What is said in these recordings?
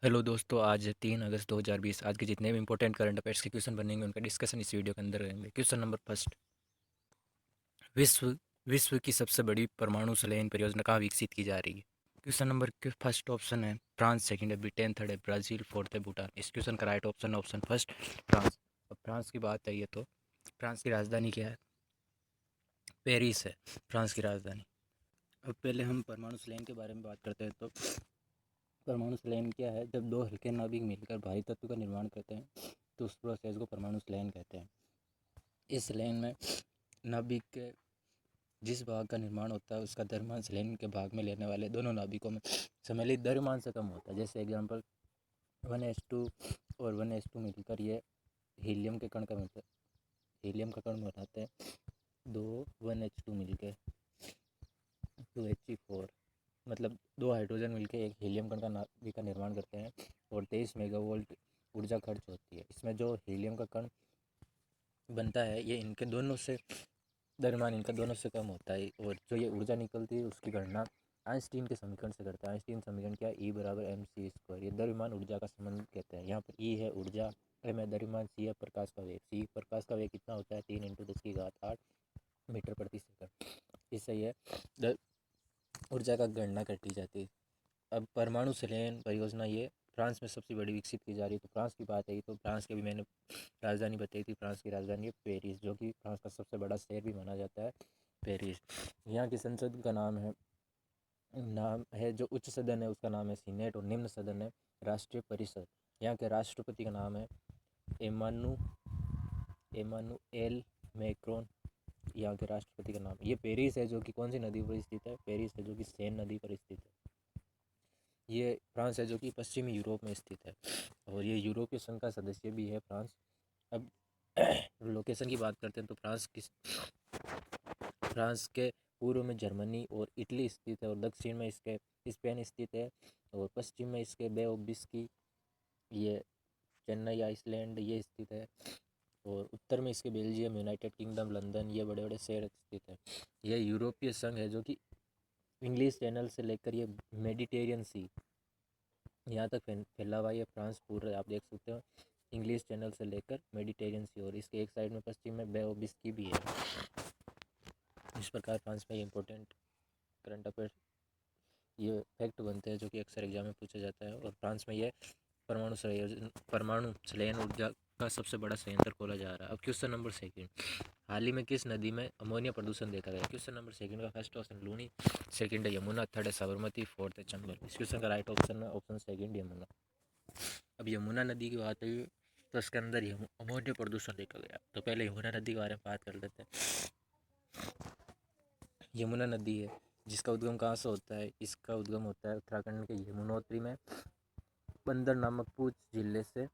Hello दोस्तों, आज 3 अगस्त 2020। आज के जितने भी इंपॉर्टेंट करंट अफेयर्स के क्वेश्चन बनेंगे उनका डिस्कशन इस वीडियो के अंदर रहेंगे। Question number first. विश्व विश्व की सबसे बड़ी परमाणु संलयन परियोजना कहाँ विकसित की जा रही है? क्वेश्चन नंबर के फर्स्ट ऑप्शन है फ्रांस, सेकंड है ब्रिटेन, थर्ड है ब्राज़ील, फोर्थ है भूटान। इस क्वेश्चन का राइट ऑप्शन है ऑप्शन फर्स्ट, फ्रांस। अब फ्रांस की बात है ये तो फ्रांस की राजधानी क्या है? पेरिस है फ्रांस की राजधानी। अब पहले हम परमाणु संलयन के बारे में बात करते हैं। तो परमाणु संलयन क्या है? जब दो हल्के नाभिक मिलकर भारी तत्व का निर्माण करते हैं तो उस प्रोसेस को परमाणु संलयन कहते हैं। इस संलयन में नाभिक के जिस भाग का निर्माण होता है उसका द्रव्यमान संलयन के भाग में लेने वाले दोनों नाभिकों में सम्मिलित द्रव्यमान से कम होता है। जैसे एग्जांपल 1s2 और 1s2 मिलकर ये हीलियम के कण का मिलकर हीलियम का कण बनाते हैं। दो 1h2 मिलकर 2He4, मतलब दो हाइड्रोजन मिलकर एक हीलियम कण का नाभिक का निर्माण करते हैं और 23 मेगावोल्ट ऊर्जा खर्च होती है। इसमें जो हीलियम का कण बनता है ये इनके दोनों से द्रव्यमान इनका दोनों से कम होता है और जो ये ऊर्जा निकलती है उसकी गणना आइंस्टीन के समीकरण से करता है। आइंस्टीन समीकरण क्या है? E बराबर mc²। ये द्रव्यमान ऊर्जा का संबंध कहते हैं। यहाँ पर E है ऊर्जा, m है द्रव्यमान, c है प्रकाश का वेग। c प्रकाश का वेग कितना होता है? 3 × 10⁸ मीटर प्रति सेकंड। इससे ये ऊर्जा का गणना करती जाती है। अब परमाणु संलयन परियोजना ये फ्रांस में सबसे बड़ी विकसित की जा रही है। तो फ्रांस की बात है तो फ्रांस की भी मैंने राजधानी बताई थी। फ्रांस की राजधानी है पेरिस, जो कि फ्रांस का सबसे बड़ा शहर भी माना जाता है पेरिस। यहाँ की संसद का नाम है जो उच्च सदन है उसका नाम है सीनेट और निम्न सदन है राष्ट्रीय परिषद। यहाँ के राष्ट्रपति का नाम है एमानू एमानुएल मैक्रोन। यहाँ के राष्ट्रपति का नाम ये पेरिस है जो कि कौन सी नदी पर स्थित है? पेरिस है जो कि सेन नदी पर स्थित है। ये फ्रांस है जो कि पश्चिमी यूरोप में स्थित है और ये यूरोपीय संघ का सदस्य भी है फ्रांस। अब लोकेशन की बात करते हैं तो फ्रांस के पूर्व में जर्मनी और इटली स्थित है और दक्षिण में इसके स्पेन स्थित है और पश्चिम में इसके बे ऑफ बिस्की, ये चेन्नई आइसलैंड ये स्थित है और उत्तर में इसके बेल्जियम, यूनाइटेड किंगडम, लंदन ये बड़े बड़े शहर स्थित है। यह यूरोपीय संघ है जो कि इंग्लिश चैनल से लेकर ये मेडिटेरियन सी यहाँ तक फैला हुआ है। फ्रांस पूरा आप देख सकते हो, इंग्लिश चैनल से लेकर मेडिटेरियन सी और इसके एक साइड में पश्चिम में बे ऑफ बिस्की भी है। इस प्रकार फ्रांस में इंपॉर्टेंट करंट अफेयर ये फैक्ट बनते हैं जो कि अक्सर एग्जाम में पूछा जाता है। और फ्रांस में ये परमाणु संलयन ऊर्जा का सबसे बड़ा संयंत्र खोला जा रहा है। अब क्वेश्चन नंबर सेकंड। हाल ही में किस नदी में अमोनिया प्रदूषण देखा गया? क्वेश्चन नंबर सेकंड का फर्स्ट ऑप्शन लूनी, सेकंड है यमुना, थर्ड है साबरमती, फोर्थ है चंबल। इस क्वेश्चन का राइट ऑप्शन है ऑप्शन सेकंड यमुना। अब यमुना नदी की बात हुई तो इसके अंदर अमोनिया प्रदूषण देखा गया। तो पहले यमुना नदी के बारे में बात कर लेते हैं। यमुना नदी है जिसका उद्गम कहाँ से होता है? इसका उद्गम होता है उत्तराखंड के यमुनोत्री में बंदर नामक पूंछ जिले से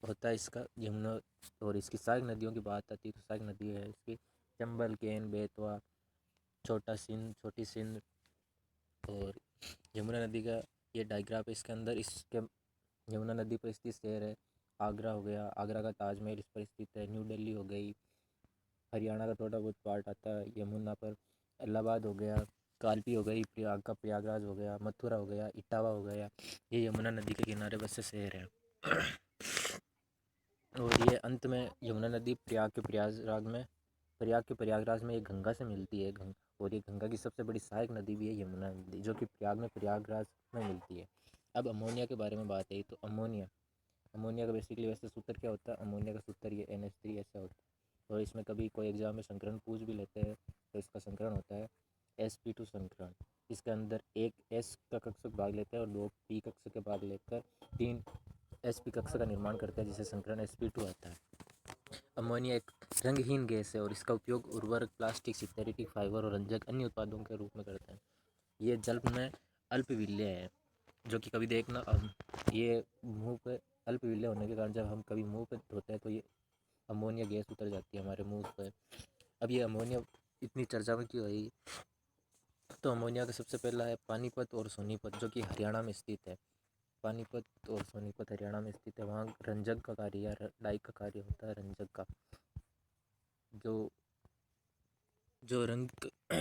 होता है इसका यमुना। और इसकी सहायक नदियों की बात आती है तो सहायक नदी है इसकी चंबल, केन, बेतवा, छोटा सिंध, छोटी सिंध। और यमुना नदी का ये डायग्राफ है इसके अंदर। इसके यमुना नदी पर स्थित शहर है आगरा हो गया, आगरा का ताजमहल इस पर स्थित है। न्यू दिल्ली हो गई, हरियाणा का थोड़ा बहुत पार्ट आता है यमुना पर। इलाहाबाद हो गया, कालपी हो गई, प्रयाग का प्रयागराज हो गया, मथुरा हो गया, इटावा हो गया, ये यमुना नदी के किनारे बसे शहर हैं। और ये अंत में यमुना नदी प्रयाग के प्रयागराज में ये गंगा से मिलती है। और ये गंगा की सबसे बड़ी सहायक नदी भी है यमुना नदी जो कि प्रयागराज में मिलती है। अब अमोनिया के बारे में बात है तो अमोनिया का बेसिकली वैसे सूत्र क्या होता है? अमोनिया का सूत्र ये NH3 ऐसा होता है। और इसमें कभी कोई एग्जाम में संकरण पूछ भी लेते हैं तो इसका संकरण होता है sp2 संकरण। इसके अंदर एक S का कक्षक भाग लेता है और दो P कक्षक के भाग लेकर 3 sp कक्षक का निर्माण करता है जिसे संकरण sp2 आता है। अमोनिया एक रंगहीन गैस है और इसका उपयोग उर्वरक, प्लास्टिक, सिंथेटिक फाइबर और रंजक अन्य उत्पादों के रूप में करते हैं। ये जल में अल्पविलेय है जो कि कभी देखना ये मुंह पे अल्पविलेय होने के कारण जब हम कभी मुंह पे धोते हैं तो ये अमोनिया गैस उतर जाती है हमारे मुंह पर। अब ये अमोनिया इतनी चर्चा में क्यों आई? तो अमोनिया का सबसे पहला है पानीपत और सोनीपत जो कि हरियाणा में स्थित है। पानीपत और सोनीपत हरियाणा में स्थित है। वहाँ रंजक का कार्य या डाई का कार्य होता है। रंजक का जो जो रंग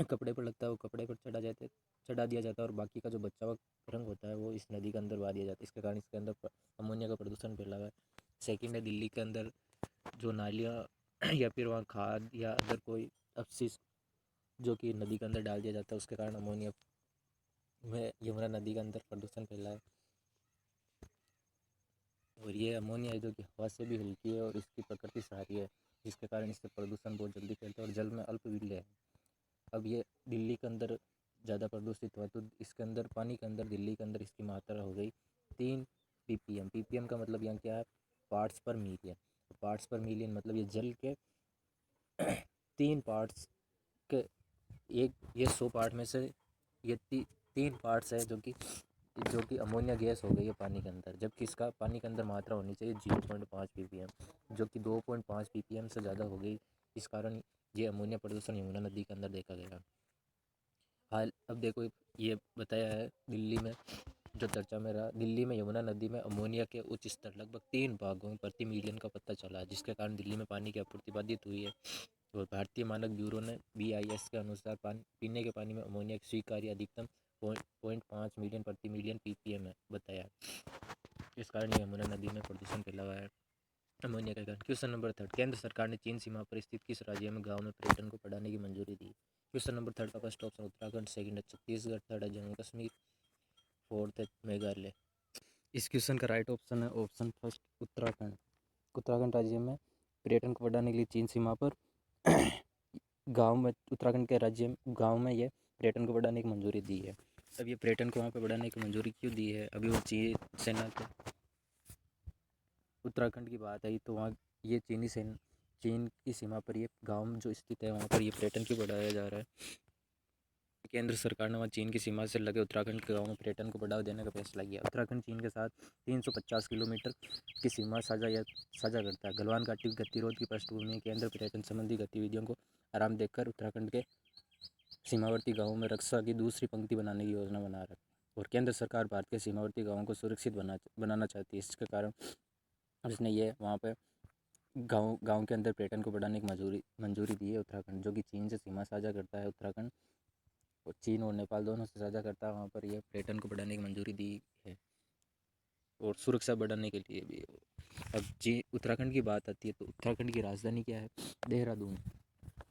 कपड़े पर लगता है वो कपड़े पर चढ़ा जाता है चढ़ा दिया जाता है और बाकी का जो बचा हुआ रंग होता है वो इस नदी के अंदर बहा दिया जाता है। इसके कारण इसके अंदर अमोनिया का प्रदूषण फैला हुआ है। सेकेंड है, दिल्ली के अंदर जो नालियाँ या फिर वहाँ खाद या अदर कोई अपशिष्ट जो कि नदी के अंदर डाल दिया जाता है, उसके कारण अमोनिया में यमुना नदी के अंदर प्रदूषण फैला है। और ये अमोनिया है जो कि हवा से भी हल्की है और इसकी प्रकृति सारी है, जिसके कारण इससे प्रदूषण बहुत जल्दी फैलता है और जल में अल्प विलेय है। अब ये दिल्ली के अंदर ज़्यादा प्रदूषित हुआ तो इसके अंदर पानी के अंदर दिल्ली के अंदर इसकी मात्रा हो गई 3 ppm का मतलब यहाँ क्या है, पार्ट्स पर मिलियन। पार्ट्स पर मिलियन मतलब ये जल के 3 पार्ट्स के एक, ये 100 पार्ट में से ये 3 पार्ट्स है जो कि अमोनिया गैस हो गई है पानी के अंदर, जबकि इसका पानी के अंदर मात्रा होनी चाहिए 0.5 ppm, जो कि 2.5 ppm से ज़्यादा हो गई। इस कारण ये अमोनिया प्रदूषण यमुना नदी के अंदर देखा गया। हाल अब देखो, ये बताया है दिल्ली में जो चर्चा में रहा, दिल्ली में यमुना नदी में अमोनिया के उच्च स्तर लगभग 3 भागों प्रति मिलियन का पता चला है, जिसके कारण दिल्ली में पानी की आपूर्ति बाधित हुई है। और भारतीय मानक ब्यूरो ने BIS के अनुसार पीने के पानी में अमोनिया की स्वीकार्य अधिकतम 0.5 प्रति मिलियन ppm है बताया। इस कारण यमुना नदी में प्रदूषण फैला हुआ है अमोनिया के कारण। क्वेश्चन नंबर 3, केंद्र सरकार ने चीन सीमा पर स्थित किस राज्य में गाँव में पर्यटन को बढ़ाने की मंजूरी दी? क्वेश्चन नंबर 3 का फर्स्ट ऑप्शन उत्तराखंड, सेकंड है छत्तीसगढ़, थर्ड है जम्मू कश्मीर, फोर्थ है मेघालय। इस क्वेश्चन का राइट ऑप्शन है ऑप्शन फर्स्ट उत्तराखंड। उत्तराखंड राज्य में पर्यटन को बढ़ाने के लिए चीन सीमा पर गांव में, उत्तराखंड के राज्य गांव में ये पर्यटन को बढ़ाने की मंजूरी दी है। अब ये पर्यटन को वहाँ पर बढ़ाने की मंजूरी क्यों दी है? अभी वो चीन सेना के उत्तराखंड की बात आई तो वहाँ ये चीन की सीमा पर ये गांव जो स्थित है वहाँ पर ये पर्यटन क्यों बढ़ाया जा रहा है? केंद्र सरकार ने वहाँ चीन की सीमा से लगे उत्तराखंड के गाँव में पर्यटन को बढ़ावा देने का फैसला किया। उत्तराखंड चीन के साथ 350 किलोमीटर की सीमा साझा करता है। गलवान घाटी गतिरोध की पृष्ठभूमि में केंद्र पर्यटन संबंधी गतिविधियों को आराम देकर उत्तराखंड के सीमावर्ती गाँवों में रक्षा की दूसरी पंक्ति बनाने की योजना बना रहा है। और केंद्र सरकार भारत के सीमावर्ती गाँवों को सुरक्षित बनाना चाहती है। इसके कारण उसने ये वहाँ पर गाँव के अंदर पर्यटन को बढ़ाने की मंजूरी दी है। उत्तराखंड जो कि चीन से सीमा साझा करता है, उत्तराखंड और चीन और नेपाल दोनों से साझा करता है, वहाँ पर यह पर्यटन को बढ़ाने की मंजूरी दी है और सुरक्षा बढ़ाने के लिए भी। अब उत्तराखंड की बात आती है तो उत्तराखंड की राजधानी क्या है? देहरादून।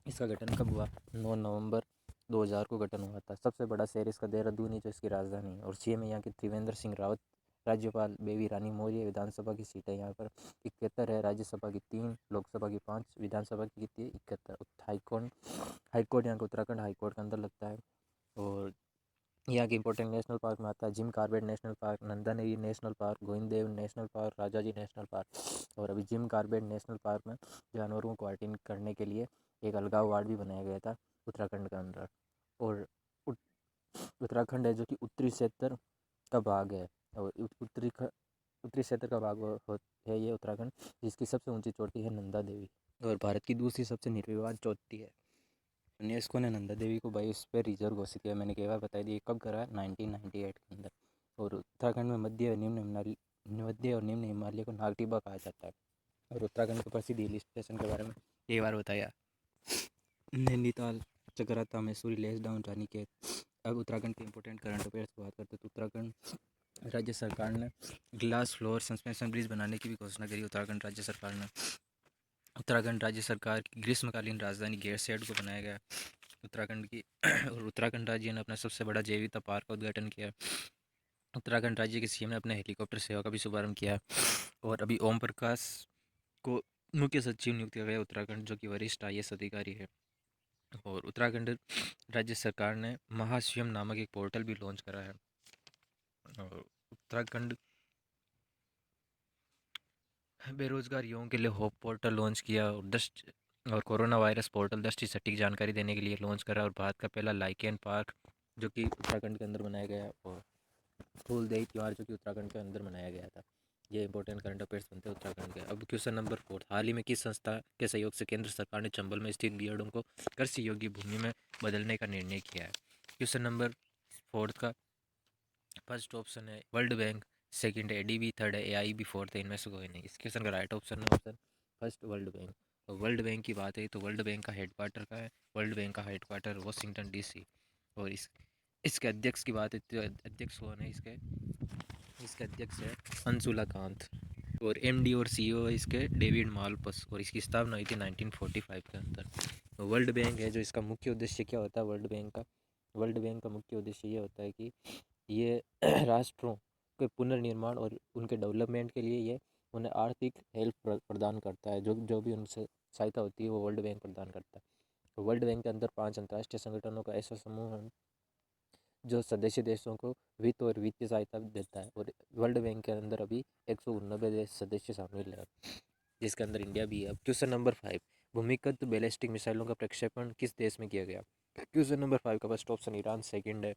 इसका गठन कब हुआ? 9 नवंबर 2000 को गठन हुआ था। सबसे बड़ा शहर इसका देहरादून ही जो इसकी राजधानी है। और CM यहाँ की त्रिवेंद्र सिंह रावत। राज्यपाल बेबी रानी मौर्य। विधानसभा की सीटें यहाँ पर 71 है, राज्यसभा की 3, लोकसभा की 5, विधानसभा की कितनी 71। हाईकोर्ट यहाँ का उत्तराखंड हाईकोर्ट के अंदर लगता है। और यहाँ के इंपॉर्टेंट नेशनल पार्क में आता है Jim Corbett national park, Nanda Devi national park, Govind national park, Rajaji national park. और अभी जिम कॉर्बेट नेशनल पार्क में जानवरों को क्वारंटाइन करने के लिए एक अलगाव वार्ड भी बनाया गया था उत्तराखंड के अंदर। और उत्तराखंड है जो कि उत्तरी क्षेत्र का भाग है और उत्तरी क्षेत्र का भाग है ये उत्तराखंड, जिसकी सबसे ऊंची चोटी है नंदा देवी और भारत की दूसरी सबसे निर्विवाद चोटी है। यूनेस्को ने नंदा देवी को बायोस्फीयर रिजर्व घोषित किया। मैंने कई बार बताई दी, कब करा? 1998 के अंदर। और उत्तराखंड में मध्य और निम्न हिमालय को नागटिब्बा कहा जाता है। और उत्तराखंड के प्रसिद्ध हिल स्टेशन के बारे में कई बार बताया, नैनीताल, चकराता, मैसूरी, लेसडाउन, रानीखेत। अब उत्तराखंड के इंपॉर्टेंट करंट अफेयर्स की बात करते हैं तो उत्तराखंड राज्य सरकार ने ग्लास फ्लोर सस्पेंशन ब्रिज बनाने की भी घोषणा करी। उत्तराखंड राज्य सरकार की ग्रीष्मकालीन राजधानी गैरसैंण को बनाया गया उत्तराखंड की। और उत्तराखंड राज्य ने अपना सबसे बड़ा जैविकता पार्क का उद्घाटन किया। उत्तराखंड राज्य के CM ने अपने हेलीकॉप्टर सेवा का भी शुभारंभ किया। और अभी ओम प्रकाश को मुख्य सचिव नियुक्त किया गया उत्तराखंड, जो कि वरिष्ठ IAS अधिकारी है। और उत्तराखंड राज्य सरकार ने महास्वयं नामक एक पोर्टल भी लॉन्च करा है। और उत्तराखंड बेरोजगार युवाओं के लिए होप पोर्टल लॉन्च किया। और कोरोना वायरस पोर्टल 10 की सटीक जानकारी देने के लिए लॉन्च करा। और भारत का पहला लाइकेन पार्क जो कि उत्तराखंड के अंदर बनाया गया। और फूलदेई त्यौहार जो कि उत्तराखंड के अंदर मनाया गया था। ये इंपॉर्टेंट करंट अफेयर्स बनते हैं उत्तराखंड के। अब क्वेश्चन नंबर 4, हाल ही में किस संस्था के सहयोग से केंद्र सरकार ने चंबल में स्थित बीएडओ को कृषि योग्य भूमि में बदलने का निर्णय किया है? क्वेश्चन नंबर 4 का फर्स्ट ऑप्शन है वर्ल्ड बैंक, सेकंड है ADB, थर्ड है AIB, फोर्थ है इन्वेस्ट गो नहीं। इस क्वेश्चन का राइट ऑप्शन है ऑप्शन फर्स्ट वर्ल्ड बैंक। और वर्ल्ड बैंक की बात है तो वर्ल्ड बैंक का हेडक्वार्टर का है, वर्ल्ड बैंक का हेडक्वार्टर वाशिंगटन DC। और इसके अध्यक्ष की बात है तो अध्यक्ष कौन है इसके? इसके अध्यक्ष है अंशुला कांत, और एमडी और सीईओ है इसके डेविड मालपस, और इसकी स्थापना हुई थी 1945 के अंदर। वर्ल्ड बैंक है जो इसका मुख्य उद्देश्य क्या होता है वर्ल्ड बैंक का मुख्य उद्देश्य ये होता है कि ये राष्ट्रों के पुनर्निर्माण और उनके डेवलपमेंट के लिए ये उन्हें आर्थिक हेल्प प्रदान करता है। जो जो भी उनसे सहायता होती है वो वर्ल्ड बैंक प्रदान करता है। वर्ल्ड बैंक के अंदर 5 अंतर्राष्ट्रीय संगठनों का ऐसा समूह है जो सदस्य देशों को वित्त और वित्तीय सहायता देता है, और वर्ल्ड बैंक के अंदर अभी 189 देश सदस्य शामिल है, जिसके अंदर इंडिया भी है। अब क्वेश्चन नंबर 5, भूमिगत बैलिस्टिक मिसाइलों का प्रक्षेपण किस देश में किया गया? क्वेश्चन नंबर 5 का फर्स्ट ऑप्शन ईरान, सेकंड है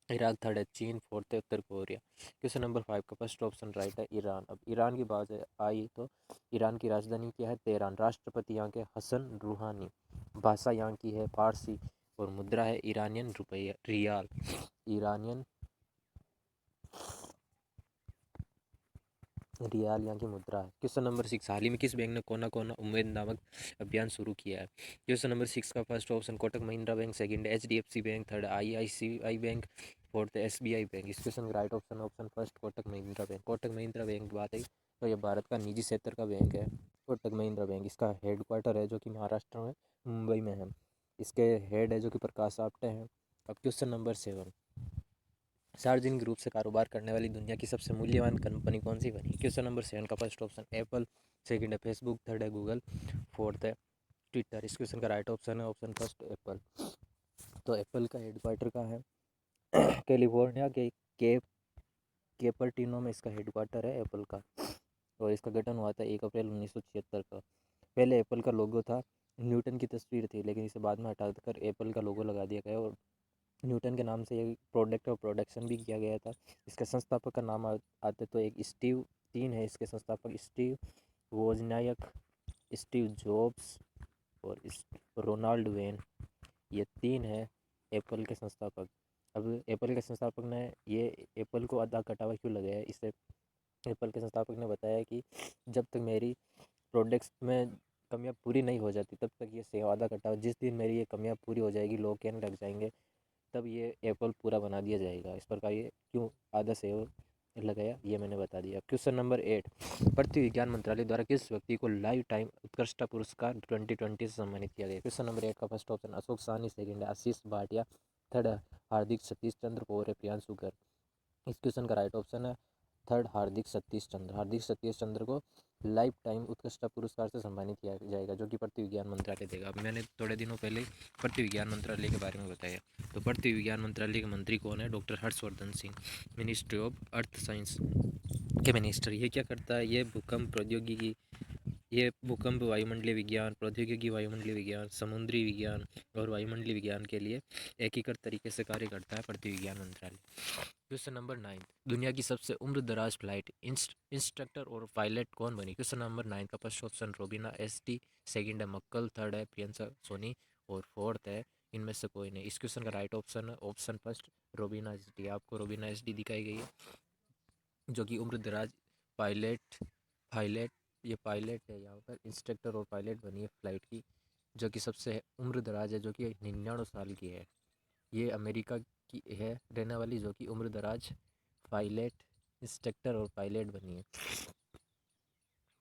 इराक, थर्ड है चीन, फोर्थ है उत्तर कोरिया। क्वेश्चन नंबर 5 का फर्स्ट ऑप्शन राइट है ईरान। अब ईरान की बात आई तो ईरान की राजधानी क्या है? तेहरान। राष्ट्रपति यहाँ के हसन रूहानी। भाषा यहाँ की है फारसी, और मुद्रा है ईरानियन रुपया रियाल। ईरानियन रियाल यहाँ की मुद्रा है। क्वेश्चन नंबर 6, हाल ही में किस बैंक ने कोना कोना उम्मीद नामक अभियान शुरू किया है? क्वेश्चन नंबर 6 का first option Kotak Mahindra bank, second HDFC bank, third IICI bank, fourth SBI bank. इस क्वेश्चन का right option option first Kotak Mahindra bank. Kotak Mahindra bank की बात है तो ये भारत का निजी क्षेत्र का बैंक है कोटक महिंद्रा बैंक। इसका हेड क्वार्टर है जो कि महाराष्ट्र में मुंबई में है। इसके हेड है जो कि प्रकाश आप्टे हैं। अब क्वेश्चन नंबर 7, सार्वजनिक रूप से कारोबार करने वाली दुनिया की सबसे मूल्यवान कंपनी कौन सी बनी? क्वेश्चन नंबर 7 का फर्स्ट ऑप्शन एप्पल, सेकंड है फेसबुक, थर्ड है गूगल, फोर्थ है ट्विटर। इस क्वेश्चन का राइट ऑप्शन है ऑप्शन फर्स्ट एप्पल। तो एप्पल का हेडक्वार्टर कहाँ है? कैलिफोर्निया के केप केपर्टिनो में इसका हेडक्वार्टर है एप्पल का, और इसका गठन हुआ था 1 अप्रैल 1976 का। पहले एप्पल का लोगो था न्यूटन की तस्वीर थी, लेकिन इसे बाद में हटा कर एप्पल का लोगो लगा दिया गया, और न्यूटन के नाम से ये प्रोडक्ट और प्रोडक्शन भी किया गया था। इसके संस्थापक का नाम आते तो एक स्टीव, 3 है इसके संस्थापक, स्टीव वोजनियाक, स्टीव जॉब्स और रोनाल्ड वेन। ये 3 है एप्पल के संस्थापक। अब एप्पल के संस्थापक ने ये एप्पल को आधा कटावा क्यों लगाया, इससे एप्पल के संस्थापक ने बताया कि जब तक मेरी प्रोडक्ट्स में कमियां पूरी नहीं हो जाती तब तक ये सेवा आधा कटावा, जिस दिन मेरी ये कमियां पूरी हो जाएगी, लोग कहने लग जाएंगे, तब ये एप्पल पूरा बना दिया जाएगा। इस प्रकार ये क्यों आधा सेव लगाया ये मैंने बता दिया। क्वेश्चन नंबर 8, पृथ्वी विज्ञान मंत्रालय द्वारा किस व्यक्ति को लाइफ टाइम उत्कृष्टता पुरस्कार 2020 से सम्मानित किया गया? क्वेश्चन नंबर 8 का first option Ashok Sahni, second है आशीष भाटिया, थर्ड है हार्दिक सतीश चंद्र, फोर है प्रियांशु गर्ग। इस क्वेश्चन का राइट ऑप्शन है थर्ड हार्दिक सतीश चंद्र। हार्दिक सतीश चंद्र को लाइफ टाइम उत्कृष्टता पुरस्कार से सम्मानित किया जाएगा, जो कि पृथ्वी विज्ञान मंत्रालय देगा। अब मैंने थोड़े दिनों पहले पृथ्वी विज्ञान मंत्रालय के बारे में बताया। तो पृथ्वी विज्ञान मंत्रालय के मंत्री कौन है? Doctor Harshvardhan Singh, ministry of earth science के मिनिस्टर। ये क्या करता है? ये भूकंप प्रौद्योगिकी, ये भूकंप, वायुमंडलीय विज्ञान, प्रौद्योगिकी, वायुमंडलीय विज्ञान, समुद्री विज्ञान और वायुमंडलीय विज्ञान के लिए एकीकृत तरीके से कार्य करता है पृथ्वी विज्ञान मंत्रालय। क्वेश्चन नंबर 9, दुनिया की सबसे उम्रदराज फ्लाइट इंस्ट्रक्टर और पायलट कौन बनी? क्वेश्चन नंबर 9 का फर्स्ट ऑप्शन रोबिना एसडी, सेकंड है मक्कल, थर्ड है प्रियंका सोनी और फोर्थ है इनमें से कोई नहीं। इस क्वेश्चन का राइट ऑप्शन है ऑप्शन फर्स्ट रोबिना एसडी। आपको रोबिना एसडी दिखाई गई है जो कि उम्रदराज पायलट पायलट ये पायलट है, यहाँ पर इंस्ट्रक्टर और पायलट बनी है फ्लाइट की, जो कि सबसे उम्रदराज है, जो कि 99 साल की है। ये अमेरिका की है रहने वाली, जो कि उम्रदराज पायलट इंस्ट्रक्टर और पायलट बनी है।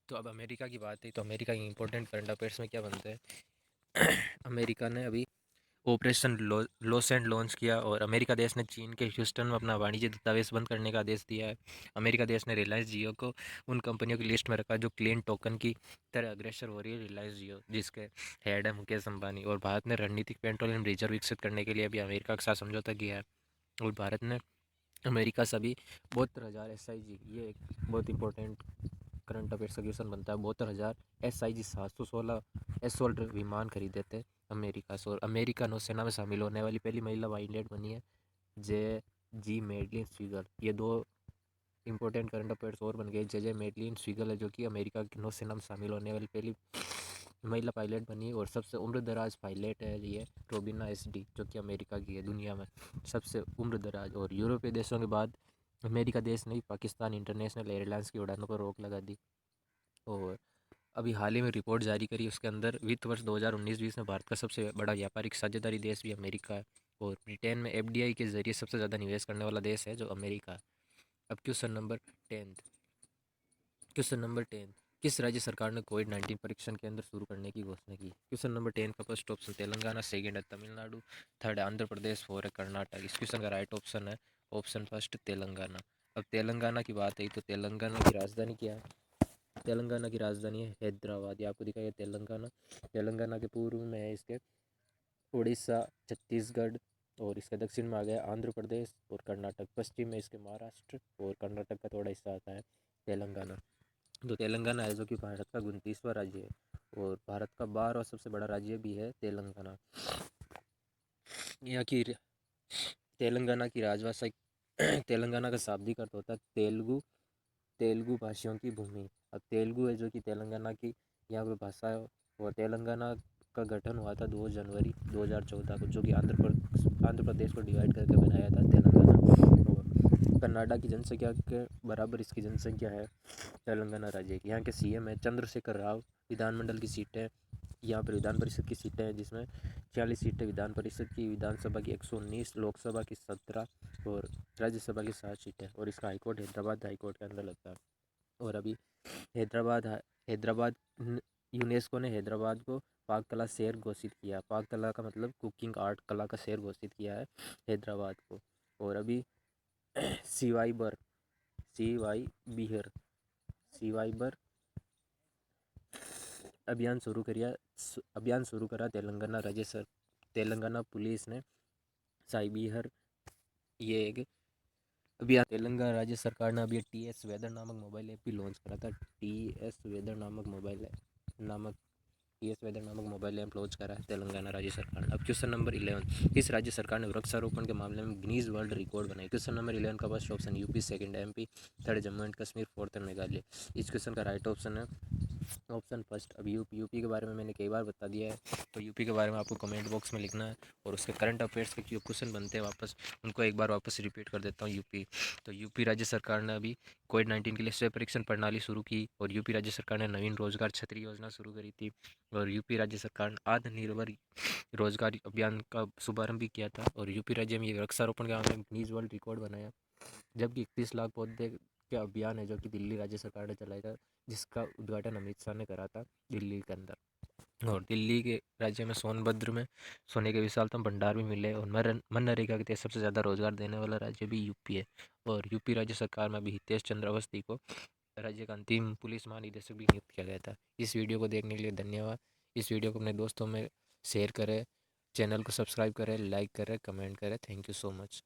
तो अब अमेरिका की बात है तो अमेरिका के इंपॉर्टेंट करंट अफेयर्स में क्या बनते हैं? अमेरिका ने अभी ऑपरेशन लॉस एंड लॉन्च किया, और अमेरिका देश ने चीन के ह्यूस्टन में अपना वाणिज्य दूतावास बंद करने का आदेश दिया है। अमेरिका देश ने रिलायंस जियो को उन कंपनियों की लिस्ट में रखा जो क्लीन टोकन की तरह अग्रसर हो रही है। रिलायंस जियो जिसके हेड है मुकेश अंबानी, और भारत ने रणनीतिक पेट्रोलियम रिजर्व विकसित करने के लिए अभी अमेरिका के साथ समझौता किया है, और भारत ने अमेरिका से अभी 72,000 SIG, ये एक बहुत इंपॉर्टेंट करंट अफेयर्स का क्वेश्चन बनता है, 72,000 SIG 716 एसोल्ट विमान खरीदे थे अमेरिका से। और अमेरिका नौसेना में शामिल होने वाली पहली महिला पायलट बनी है जे जी मेडलिन स्वीगल। ये दो इंपॉर्टेंट करंट अफेयर्स और बन गए। जे मेडलिन स्वीगल है जो कि अमेरिका की नौसेना में शामिल होने वाली पहली महिला पायलट बनी है, और सबसे उम्रदराज पायलट है ये रोबिना एसडी, जो कि अमेरिका की है दुनिया में सबसे उम्रदराज। और यूरोपीय देशों के बाद अमेरिका देश ने पाकिस्तान इंटरनेशनल एयरलाइंस की उड़ानों पर रोक लगा दी। और अभी हाल ही में रिपोर्ट जारी करी, उसके अंदर वित्त वर्ष 2019-20 में भारत का सबसे बड़ा व्यापारिक साझेदारी देश भी अमेरिका है। और ब्रिटेन में एफडीआई के जरिए सबसे ज़्यादा निवेश करने वाला देश है जो अमेरिका है। अब क्वेश्चन नंबर 10 किस राज्य सरकार ने कोविड-19 परीक्षण केंद्र शुरू करने की घोषणा की? क्वेश्चन नंबर 10 का फर्स्ट ऑप्शन तेलंगाना, सेकंड है तमिलनाडु, थर्ड है आंध्र प्रदेश, फोर है कर्नाटक। इस क्वेश्चन का राइट ऑप्शन है ऑप्शन फर्स्ट तेलंगाना। अब तेलंगाना की बात है तो तेलंगाना की राजधानी क्या है? तेलंगाना की राजधानी है हैदराबाद। ये आपको दिखाई है तेलंगाना। तेलंगाना के पूर्व में है इसके उड़ीसा, छत्तीसगढ़, और इसके दक्षिण में आ गया आंध्र प्रदेश और कर्नाटक। पश्चिम में इसके महाराष्ट्र और कर्नाटक का थोड़ा हिस्सा आता है तेलंगाना। तो तेलंगाना है जो कि भारत का 29वां राज्य है और भारत का 12वां सबसे बड़ा राज्य भी है तेलंगाना। यहाँ की तेलंगाना की राजभाषा तेलंगाना का शाब्दिक अर्थ होता है तेलुगु, तेलुगु भाषियों की भूमि। अब तेलुगु है जो कि तेलंगाना की यहाँ पर भाषा है और तेलंगाना का गठन हुआ था 2 जनवरी 2014 को, जो कि आंध्र प्रदेश को डिवाइड करके बनाया था तेलंगाना। और कनाडा की जनसंख्या के बराबर इसकी जनसंख्या है तेलंगाना राज्य की। यहाँ के सीएम है चंद्रशेखर राव। विधानमंडल की सीटें, यहाँ पर विधान परिषद की सीटें हैं जिसमें 46 सीटें विधान परिषद की, विधानसभा की 119, लोकसभा की 17 और राज्यसभा की 7 सीटें। और इसका हाईकोर्ट हैदराबाद हाईकोर्ट के अंदर लगता है। और अभी हैदराबाद हैदराबाद यूनेस्को ने हैदराबाद को पाक कला शहर घोषित किया। पाक कला का मतलब कुकिंग आर्ट कला का शहर घोषित किया है हैदराबाद को। और अभी सीवाई बर सीवाई बिहर सीवाई बर अभियान शुरू करा तेलंगाना पुलिस ने। साइबिहर ये एक अभियान तेलंगाना राज्य सरकार ने अभी टीएस वेदर नामक मोबाइल ऐप भी लॉन्च करा था। टीएस वेदर नामक मोबाइल ऐप लॉन्च करा है तेलंगाना राज्य सरकार ने। अब क्वेश्चन नंबर 11 किस राज्य सरकार ने वृक्षारोपण के मामले में गिनीज वर्ल्ड रिकॉर्ड बनाई? क्वेश्चन नंबर 11 का first option UP, second MP, third Jammu and Kashmir, fourth Meghalaya. इस क्वेश्चन का राइट ऑप्शन है ऑप्शन फर्स्ट। अब यूपी के बारे में मैंने कई बार बता दिया है, तो यूपी के बारे में आपको कमेंट बॉक्स में लिखना है और उसके करंट अफेयर्स के जो क्वेश्चन बनते हैं वापस उनको एक बार वापस रिपीट कर देता हूँ। यूपी तो यूपी राज्य सरकार ने अभी कोविड-19 के लिए स्वयं परीक्षण प्रणाली शुरू की और यूपी राज्य सरकार ने नवीन रोजगार छतरी योजना शुरू करी थी और यूपी राज्य सरकार ने आत्मनिर्भर रोजगार अभियान का शुभारंभ भी किया था और यूपी राज्य में ये वृक्षारोपण के मामले में गिनीज वर्ल्ड रिकॉर्ड बनाया। जबकि 31 लाख पौधे के अभियान है जो कि दिल्ली राज्य सरकार ने चलाया था, जिसका उद्घाटन अमित शाह ने करा था दिल्ली के अंदर। और दिल्ली के राज्य में सोनभद्र में सोने के विशालतम भंडार भी मिले और मनरेगा के तहत सबसे ज़्यादा रोजगार देने वाला राज्य भी यूपी है। और यूपी राज्य सरकार में अभी हितेश चंद्र अवस्थी को राज्य का अंतिम पुलिस महानिदेशक भी नियुक्त किया गया था। इस वीडियो को देखने के लिए धन्यवाद। इस वीडियो को अपने दोस्तों में शेयर करें, चैनल को सब्सक्राइब करें, लाइक करें, कमेंट करें। Thank you so much.